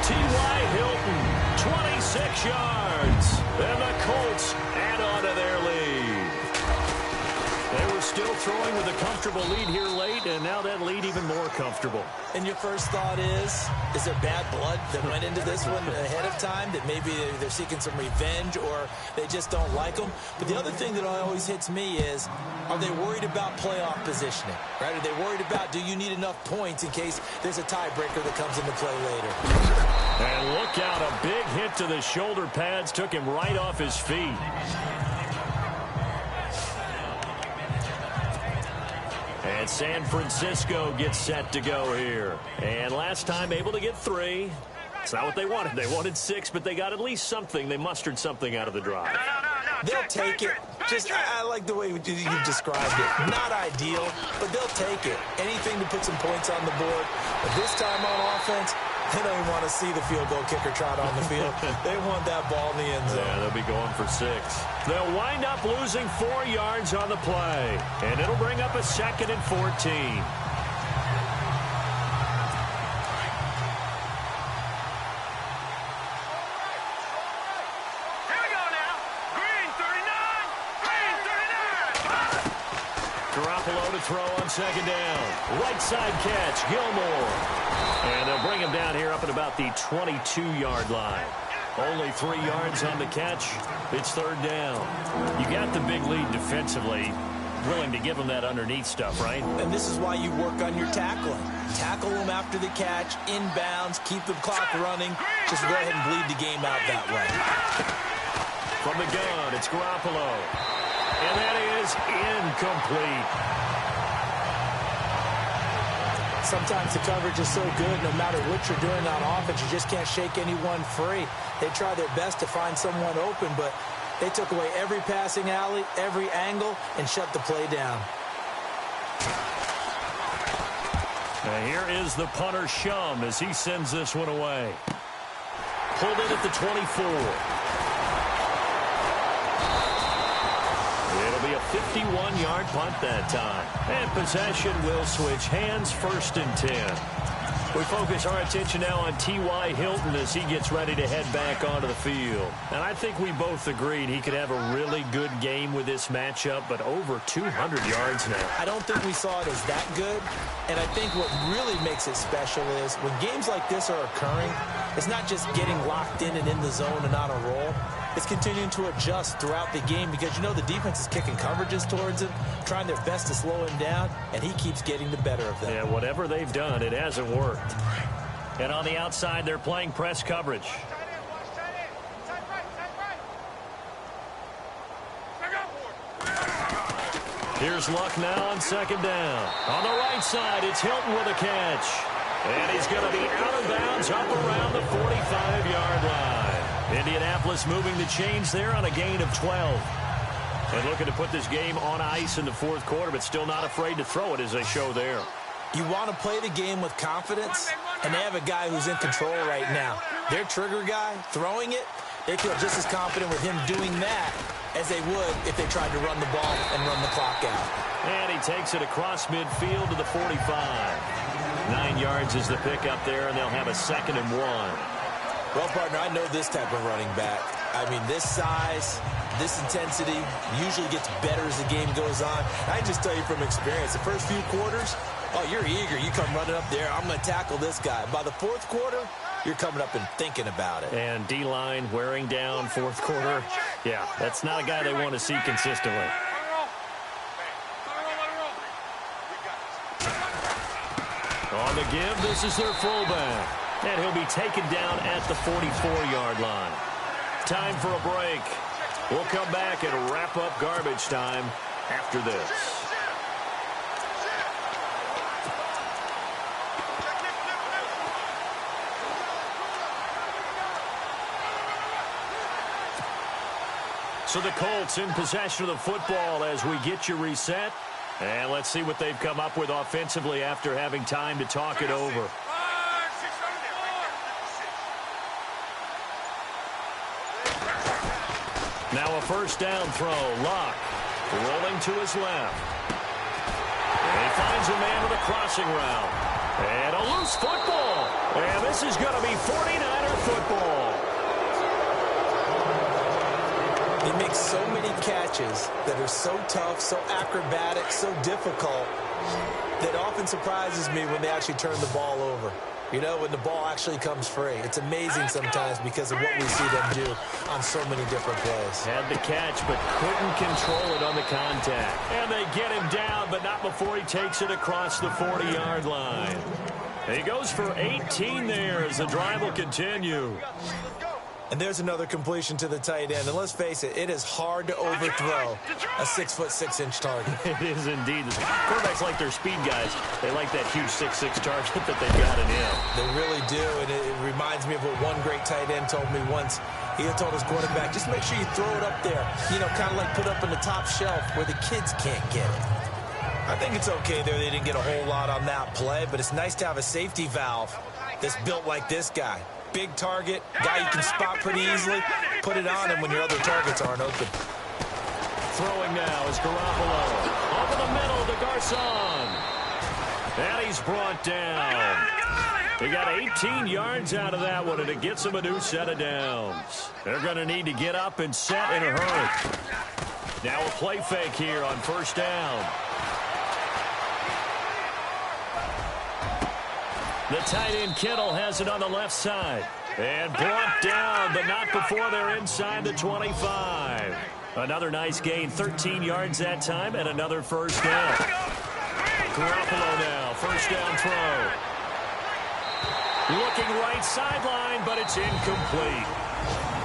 T.Y. Hilton, 26 yards, and the Colts add on to their lead. They were still throwing with a comfortable lead here late, and now that lead even more comfortable. And your first thought is there bad blood that went into this one ahead of time, that maybe they're seeking some revenge or they just don't like them? But the other thing that always hits me is, are they worried about playoff positioning? Right? Are they worried about, do you need enough points in case there's a tiebreaker that comes into play later? And look out, a big hit to the shoulder pads took him right off his feet. And San Francisco gets set to go here. And last time able to get 3. It's not what they wanted. They wanted 6, but they got at least something. They mustered something out of the drive. They'll take it. I like the way you described it. Not ideal, but they'll take it. Anything to put some points on the board. But this time on offense, they don't even want to see the field goal kicker trot on the field. They want that ball in the end zone. Yeah, they'll be going for 6. They'll wind up losing 4 yards on the play. And it'll bring up a 2nd and 14. To throw on 2nd down. Right side catch, Gilmore. And they'll bring him down here up at about the 22-yard line. Only 3 yards on the catch. It's 3rd down. You got the big lead defensively. Willing to give them that underneath stuff, right? And this is why you work on your tackling. Tackle them after the catch, inbounds, keep the clock running. Just go ahead and bleed the game out that way. From the gun, it's Garoppolo. And that is incomplete. Sometimes the coverage is so good, no matter what you're doing on offense, you just can't shake anyone free. They try their best to find someone open, but they took away every passing alley, every angle, and shut the play down. Now here is the punter, Shum, as he sends this one away. Pulled in at the 24. It'll be a 51-yard punt that time. And possession will switch hands, 1st and 10. We focus our attention now on T.Y. Hilton as he gets ready to head back onto the field. And I think we both agreed he could have a really good game with this matchup, but over 200 yards now. I don't think we saw it as that good. And I think what really makes it special is when games like this are occurring, it's not just getting locked in and in the zone and on a roll. It's continuing to adjust throughout the game because, you know, the defense is kicking coverages towards him, trying their best to slow him down, and he keeps getting the better of them. Yeah, whatever they've done, it hasn't worked. And on the outside, they're playing press coverage. Here's Luck now on 2nd down. On the right side, it's Hilton with a catch. And he's going to be out of bounds up around the 45-yard line. Indianapolis moving the chains there on a gain of 12. And looking to put this game on ice in the 4th quarter, but still not afraid to throw it as they show there. You want to play the game with confidence, and they have a guy who's in control right now. Their trigger guy, throwing it, they feel just as confident with him doing that as they would if they tried to run the ball and run the clock out. And he takes it across midfield to the 45. 9 yards is the pickup there, and they'll have a 2nd and 1. Well, partner, I know this type of running back. I mean, this size, this intensity usually gets better as the game goes on. I can just tell you from experience, the first few quarters, oh, you're eager. You come running up there, I'm going to tackle this guy. By the 4th quarter, you're coming up and thinking about it. And D-line wearing down 4th quarter. Yeah, that's not a guy they want to see consistently. On the give, this is their fullback. And he'll be taken down at the 44-yard line. Time for a break. We'll come back and wrap up garbage time after this. So the Colts in possession of the football as we get you reset. And let's see what they've come up with offensively after having time to talk it over. Now a 1st down throw. Luck rolling to his left. And he finds a man with a crossing route. And a loose football. And this is going to be 49er football. He makes so many catches that are so tough, so acrobatic, so difficult, that often surprises me when they actually turn the ball over. You know, when the ball actually comes free. It's amazing sometimes because of what we see them do on so many different plays. Had the catch, but couldn't control it on the contact. And they get him down, but not before he takes it across the 40-yard line. He goes for 18 there as the drive will continue. And there's another completion to the tight end. And let's face it, it is hard to overthrow a 6'6" target. It is indeed. The quarterbacks like their speed guys. They like that huge 6'6" target that they've got in him. They really do, and it reminds me of what one great tight end told me once. He had told his quarterback, just make sure you throw it up there. You know, kind of like put up in the top shelf where the kids can't get it. I think it's okay there. They didn't get a whole lot on that play, but it's nice to have a safety valve that's built like this guy. Big target, guy you can spot pretty easily. Put it on him when your other targets aren't open. Throwing now is Garoppolo. Over the middle to Garcon. And he's brought down. He got 18 yards out of that one, and it gets him a new set of downs. They're going to need to get up and set in a hurry. Now a play fake here on first down. The tight end Kittle has it on the left side. And brought down, but not before they're inside the 25. Another nice gain, 13 yards that time, and another first down. Garoppolo now, first down throw. Looking right sideline, but it's incomplete.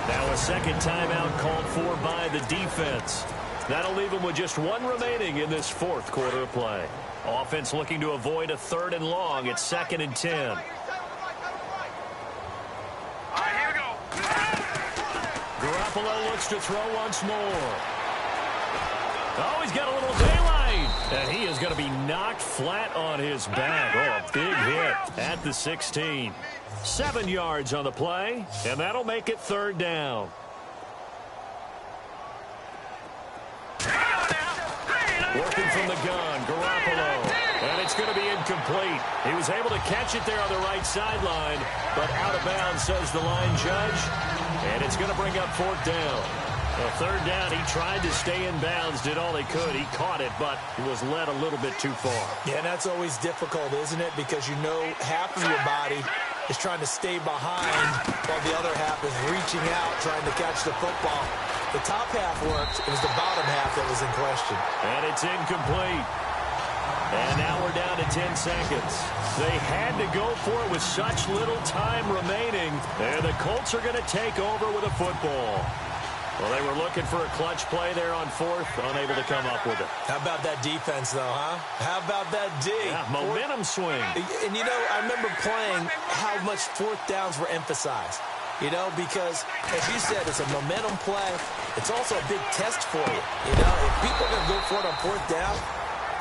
Now a second timeout called for by the defense. That'll leave them with just one remaining in this fourth quarter of play. Offense looking to avoid a 3rd and long. It's 2nd and 10. All right, here we go. Garoppolo looks to throw once more. Oh, he's got a little daylight. And he is going to be knocked flat on his back. Oh, a big hit at the 16. 7 yards on the play, and that'll make it 3rd down. Working from the gun, Garoppolo. And it's going to be incomplete. He was able to catch it there on the right sideline, but out of bounds, says the line judge. And it's going to bring up 4th down. Well, 3rd down, he tried to stay in bounds, did all he could. He caught it, but he was led a little bit too far. Yeah, and that's always difficult, isn't it? Because you know half of your body is trying to stay behind while the other half is reaching out, trying to catch the football. The top half worked. It was the bottom half that was in question. And it's incomplete. And now we're down to 10 seconds. They had to go for it with such little time remaining. And the Colts are going to take over with a football. Well, they were looking for a clutch play there on 4th, unable to come up with it. How about that defense, though, huh? How about that D? Yeah, momentum swing. And, you know, I remember playing how much 4th downs were emphasized. You know, because, as you said, it's a momentum play. It's also a big test for you. You know, if people are going to go for it on 4th down,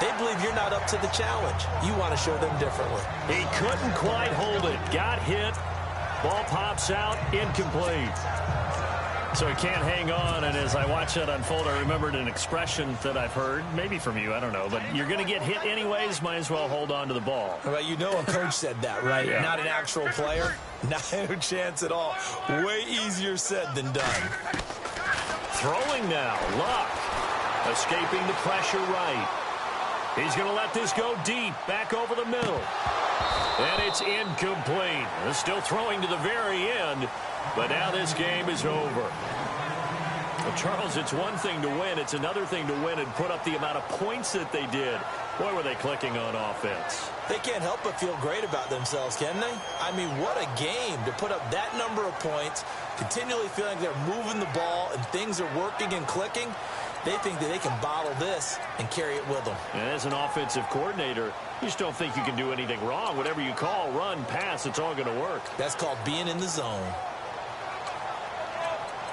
they believe you're not up to the challenge. You want to show them differently. He couldn't quite hold it. Got hit. Ball pops out. Incomplete. So he can't hang on, and as I watch that unfold, I remembered an expression that I've heard, maybe from you, I don't know, but you're going to get hit anyways, might as well hold on to the ball. Well, you know a coach said that, right? Yeah. Not an actual player. No chance at all. Way easier said than done. Throwing now, Luck. Escaping the pressure right. He's going to let this go deep, back over the middle. And it's incomplete. They're still throwing to the very end, but now this game is over. Well, Charles, it's one thing to win. It's another thing to win and put up the amount of points that they did. Boy, were they clicking on offense. They can't help but feel great about themselves, can they? I mean, what a game to put up that number of points, continually feeling they're moving the ball and things are working and clicking. They think that they can bottle this and carry it with them. And as an offensive coordinator, you just don't think you can do anything wrong. Whatever you call, run, pass, it's all going to work. That's called being in the zone.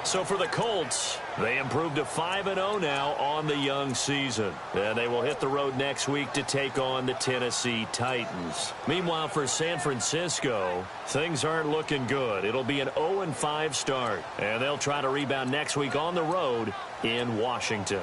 So for the Colts, they improved to 5-0 now on the young season. And they will hit the road next week to take on the Tennessee Titans. Meanwhile, for San Francisco, things aren't looking good. It'll be an 0-5 start. And they'll try to rebound next week on the road in Washington.